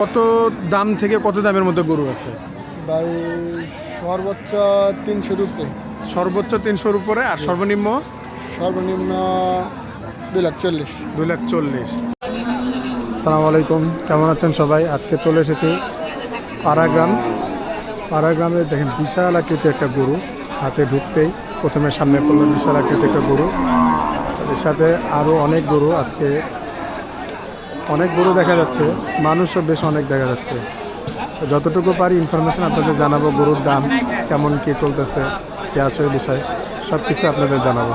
কত দাম থেকে কত দামের মধ্যে গরু আছে ভাই? সর্বোচ্চ 300 রুপে, সর্বোচ্চ 300-র উপরে, আর সর্বনিম্ন সর্বনিম্ন 240,000। 240,000। আসসালামু আলাইকুম, কেমন আছেন সবাই? আজকে চলে এসেছি পাড়াগ্রামে। দেখেন বিশাল আকৃতি একটা গরু, হাতে ঢুকতেই প্রথমে সামনে পড়লো বিশাল আকৃতি একটা গরু। এর সাথে আরও অনেক গরু, আজকে অনেক গরু দেখা যাচ্ছে, মানুষও বেশ অনেক দেখা যাচ্ছে। তো যতটুকু পারি ইনফরমেশন আপনাদের জানাবো, গরুর দাম কেমন কী চলতেছে, কী আসলে বিষয় সব কিছু আপনাদের জানাবো।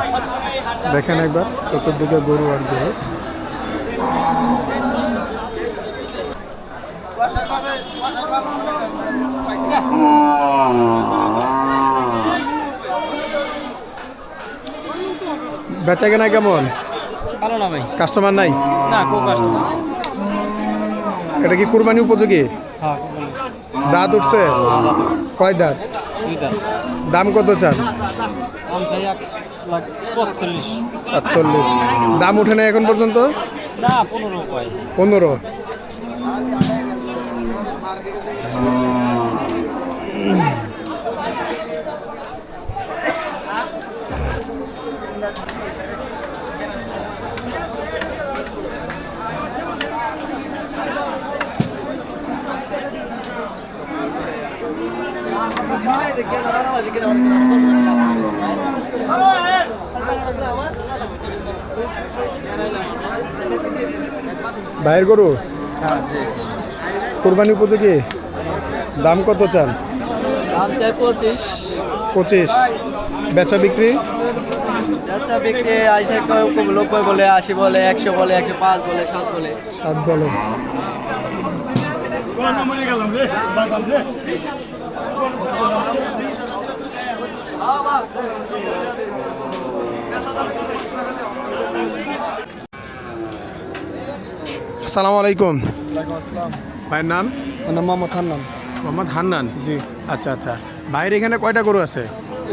দেখেন একবার চতুর্দিকে গরু আর গরু। বেচা কেনা কেমন? ভালো না ভাই, কাস্টমার নাই? না কো কাস্টমার। এটা কি কুরবানি উপযোগী? হ্যাঁ, দাঁত উঠছে? কয় দাঁত? দাম কত চান? দাম চাই 1,45,000। ৪৫। দাম উঠে না এখন পর্যন্ত? না 15 কয়। 15। ভাইয়ের গরু কুরবানি উপযোগী? দাম কত চান? দাম চাই 25। 25। বেচা বিক্রি? আচ্ছা বিক্রি 90 বলে, 80 বলে, 100 বলে, 105 বলে, 7 বলে। 7 বলে। আসসালামু আলাইকুম। ওয়ালাইকুম আসসালাম। ভাইয়ের নাম? আমার নাম মোহাম্মদ হান্নান। মোহাম্মদ হান্নান। জি। আচ্ছা আচ্ছা, ভাইয়ের এখানে কয়টা গরু আছে?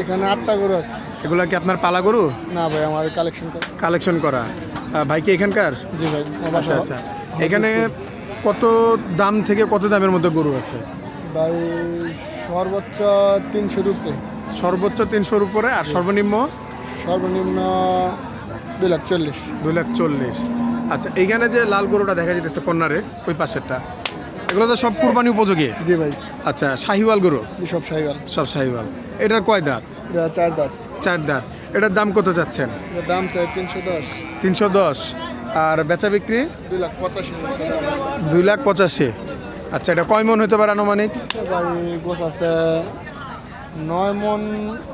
এখানে 8টা গরু আছে। এগুলা কি আপনার পালা গরু? না ভাই, আমার কালেকশন করে। কালেকশন করা। ভাই কি এখানকার? জি ভাই। আচ্ছা আচ্ছা, এখানে কত দাম থেকে কত দামের মধ্যে গরু আছে? ভাই সর্বোচ্চ 300 রুপে, সর্বোচ্চ 300-র উপরে, আর সর্বনিম্ন সর্বনিম্ন 240,000। 240,000। আচ্ছা, এইখানে যে লাল গরুটা দেখা যেতেছে কর্নারে, ওই পাশেরটা, এগুলো তো সব কুরবানি উপযোগী? জি ভাই। আচ্ছা, শাহিওয়াল গরু? জি, সব সাইওয়াল। সব শাহিওয়াল। এটার কয় দাঁত? এটা 4 দাঁত। 4 দাঁত। এটার দাম কত চাচ্ছেন? এটার দাম চাই 310। 310। আর বেচা বিক্রি? 285,000। 285,000। আচ্ছা, এটা কয় মন হতে পারে আনুমানিক? ভাই গোছ আছে 9 মন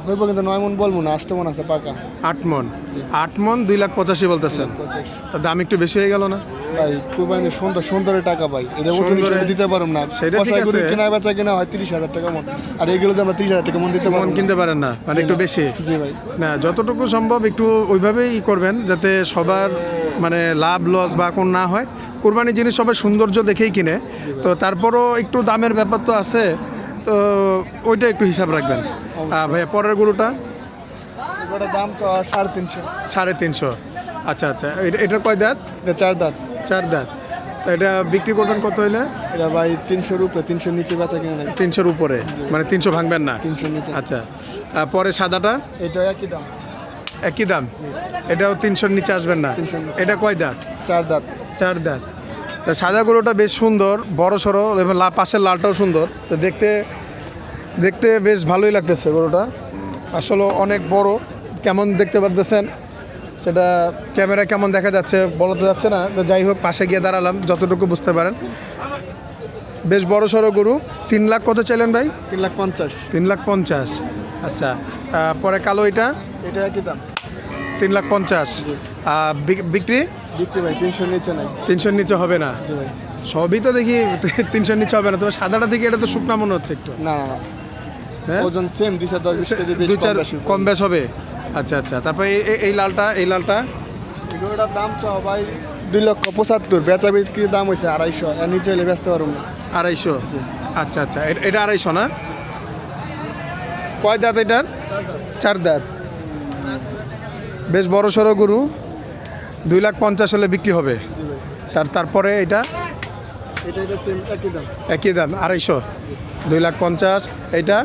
হইব, কিন্তু 9 মন বলবো না, 8 মন আছে পাকা। 8 মন। 8 মন 285,000 বলতেছেন? 25। তার দাম একটু বেশি হয়ে গেল না? ভাই কুরবানি সুন্দরের টাকা ভাই, এটা ওজন সুন্দরে হিসেবে দিতে পারব না। সেটা ঠিক কষাই গরু আছে। কেনা বেচা কিনা হয় 30,000 টাকা মন, আর এগুলোতে আমরা 30,000 টাকা মন দিতে পারবো মন না। কিনতে পারেন না, মানে একটু বেশি? জি ভাই। না, যতটুকু সম্ভব একটু ওইভাবেই করবেন, যাতে সবার মানে লাভ লস বা কোন না হয়। কোরবানির জিনিস সবাই সৌন্দর্য দেখেই কিনে, তো তারপরও একটু দামের ব্যাপার তো আছে, তো ওইটা একটু হিসাব রাখবেন। ভাইয়া পরের গরুটা? এটার দাম 350। 350। আচ্ছা আচ্ছা, এটার কয় দাঁত? এটা 4 দাঁত। 4 দাঁত। তো এটা বিক্রি করবেন কত হইলে? এটা ভাই 300 উপরে, 300 নিচে বেচা কিনা নাই। 300-র উপরে, মানে 300 ভাঙবেন না? 300 নিচে। আচ্ছা, পরে সাদাটা? এটা একই দাম। একই দাম? এটাও 300-র নিচে আসবেন না? 300 নিচে। এটা কয় দাঁত? 4 দাঁত। 4 দাঁত। তা সাদা গরুটা বেশ সুন্দর, বড় সড়ো, এবং পাশের লালটাও সুন্দর, তো দেখতে দেখতে বেশ ভালোই লাগতেছে গরুটা। আসলে অনেক বড়, কেমন দেখতে পারতেছেন সেটা ক্যামেরা কেমন দেখা যাচ্ছে বলতে যাচ্ছে না, তো যাই হোক পাশে গিয়ে দাঁড়ালাম, যতটুকু বুঝতে পারেন। বেশ বড় সড়ো গরু। 3 লাখ কত চাইলেন ভাই? 350,000। 350,000। আচ্ছা, পরে কালো এটা? এটা একই দাম। 350,000। বিক্রি? বিক্রি ভাই 300 নিচে নাই। 300-র নিচে হবে না? জি ভাই। সবই তো দেখি 300-র নিচে হবে না, তবে সাদাটা থেকে এটা তো শুকনা মনে হচ্ছে একটু। না না না, হ্যাঁ, ওজন সেম, 210 কেজি বেশি 2-4 কম বেশি। কম বেশ হবে। আচ্ছা আচ্ছা, তারপরে এই লালটা? এই লালটা এগুলোটার দাম চাও ভাই 2,75,000, বেচা বিক্রির দাম হয়েছে 250, এর নিচে হলে বেচতে পারবো না। 250। জি। আচ্ছা আচ্ছা, এটা 250 না? কয় দাঁত এটার? 4 দাঁত। বেশ বড় সড়ো গরু, 2,50,000 হলে বিক্রি হবে। তারপরে এটা? এটা সেম একই দাম। একই দাম 250, 250,000। এইটা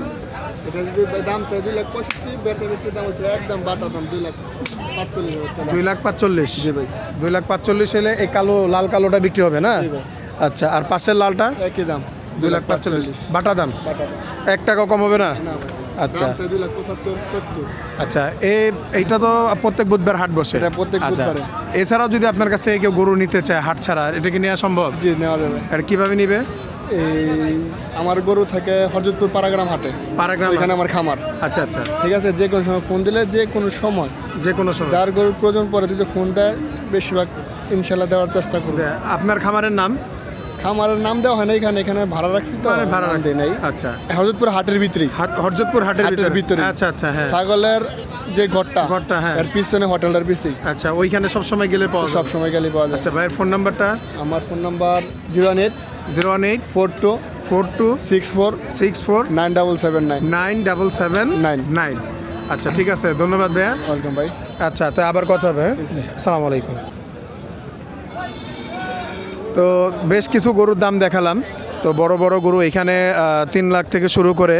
এটা যদি দাম চাই 2,65,000, বেচা বিক্রি দাম হচ্ছে একদম বাটা দাম 2,45,000 টাকা। 245,000। জি ভাই। 245,000 হলে এই কালো লাল কালোটা বিক্রি হবে না? জি ভাই। আচ্ছা, আর পাশের লালটা একই দাম 245,000 বাটা দাম। বাটা দাম। 1 টাকা কম হবে না? না ভাই। আচ্ছা দাম চাই 2,75,000, 70। আচ্ছা, এইটা তো প্রত্যেক বুধবার হাট বসে? এটা প্রত্যেক আচ্ছা, বুধবারে। এছাড়াও যদি আপনার কাছে কেউ গরু নিতে চায় হাট ছাড়া, এটা কি নেওয়া সম্ভব? জি নেওয়া যাবে। আর কিভাবে নিবে? এই আমার গরু থাকে হরজতপুর পাড়াগ্রাম হাটে, পাড়াগ্রাম এখানে আমার খামার। আচ্ছা আচ্ছা, ঠিক আছে, যে কোনো সময় ফোন দিলে যে কোনো সময় যে কোনো সময়। যার গরুর প্রয়োজন পড়ে যদি ফোন দেয় বেশিরভাগ ইনশাল্লাহ দেওয়ার চেষ্টা করবে। আপনার খামারের নাম? খামারের নাম দেওয়া হয় না, এখানে ভাড়া রাখছি তো মানে ভাড়া নাম রাখছি। দেই নাই। আচ্ছা, হরজতপুর হাটের ভিতরেই, হরজতপুর হাটের ভিতরে। আচ্ছা আচ্ছা, হ্যাঁ। ছাগলের যে ঘরটা, হ্যাঁ। এর পিছনে হোটেলটার পিছেই। আচ্ছা, ওইখানে সব সময় গেলে পাওয়া সব যাবে? সময় গেলে পাওয়া যায়। আচ্ছা, ভাইয়ের ফোন নাম্বারটা? আমার ফোন নাম্বার 018 018 42 42 64 64 9779। 9779। আচ্ছা, ঠিক আছে, ধন্যবাদ ভাইয়া। ওয়েলকাম ভাই। আচ্ছা, তো আবার কথা হবে। আসসালামু আলাইকুম। তো বেশ কিছু গরুর দাম দেখালাম। তো বড় বড় গরু এখানে 3 লাখ থেকে শুরু করে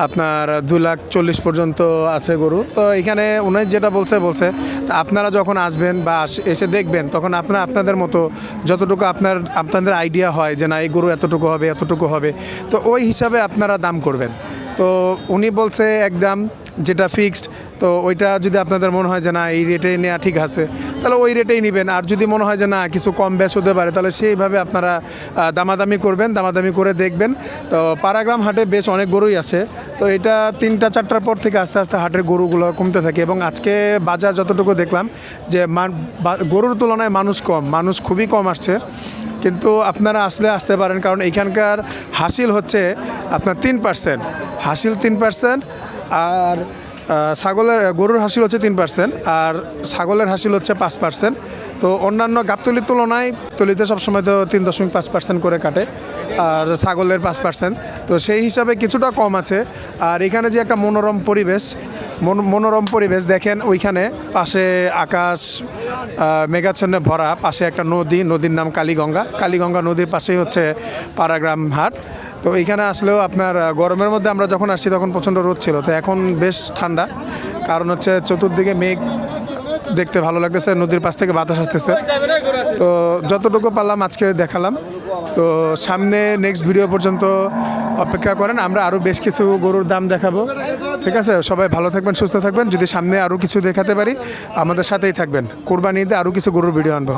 আপনার 2,40,000 পর্যন্ত আছে গরু। তো এখানে উনি যেটা বলছে তা আপনারা যখন আসবেন বা এসে দেখবেন তখন আপনাদের মতো যতটুকু আপনাদের আইডিয়া হয় যে না এই গরু এতটুকু হবে, তো ওই হিসাবে আপনারা দাম করবেন। তো উনি বলছে একদম যেটা ফিক্সড, তো ওইটা যদি আপনাদের মনে হয় যে না এই রেটে নেওয়া ঠিক আছে তাহলে ওই রেটেই নেবেন। আর যদি মনে হয় যে না কিছু কম বেশ হতে পারে তাহলে সেইভাবে আপনারা দামাদামি করবেন, দামাদামি করে দেখবেন। তো পাড়াগ্রাম হাটে বেশ অনেক গরুই আছে। তো এটা 3টা-4টার পর থেকে আস্তে আস্তে হাটের গরুগুলো কমতে থাকে এবং আজকে বাজার যতটুকু দেখলাম যে গরুর তুলনায় মানুষ খুবই কম আসছে। কিন্তু আপনারা আসতে পারেন, কারণ এখানকার হাসিল হচ্ছে আপনার 3%, হাসিল 3%, আর গরুর হাসিল হচ্ছে 3%, আর ছাগলের হাসিল হচ্ছে 5%। তো অন্যান্য গাবতলির তুলনায় তলিতে সবসময় তো 3.5% করে কাটে, আর ছাগলের 5%। তো সেই হিসাবে কিছুটা কম আছে। আর এখানে যে একটা মনোরম পরিবেশ দেখেন, ওইখানে পাশে আকাশ মেঘাচ্ছন্নে ভরা, পাশে একটা নদীর নাম কালীগঙ্গা নদীর পাশেই হচ্ছে পাড়াগ্রাম হাট। তো এইখানে আসলেও আপনার গরমের মধ্যে আমরা যখন আসছি তখন প্রচণ্ড রোদ ছিল, তো এখন বেশ ঠান্ডা, কারণ হচ্ছে চতুর্দিকে মেঘ, দেখতে ভালো লাগতেছে, নদীর পাশ থেকে বাতাস আসতেছে। তো যতটুকু পারলাম আজকে দেখালাম। তো সামনে নেক্সট ভিডিও পর্যন্ত অপেক্ষা করেন, আমরা আরও বেশ কিছু গরুর দাম দেখাবো। ঠিক আছে, সবাই ভালো থাকবেন, সুস্থ থাকবেন। যদি সামনে আরও কিছু দেখাতে পারি আমাদের সাথেই থাকবেন। কোরবানি ঈদে আরও কিছু গরুর ভিডিও আনবো।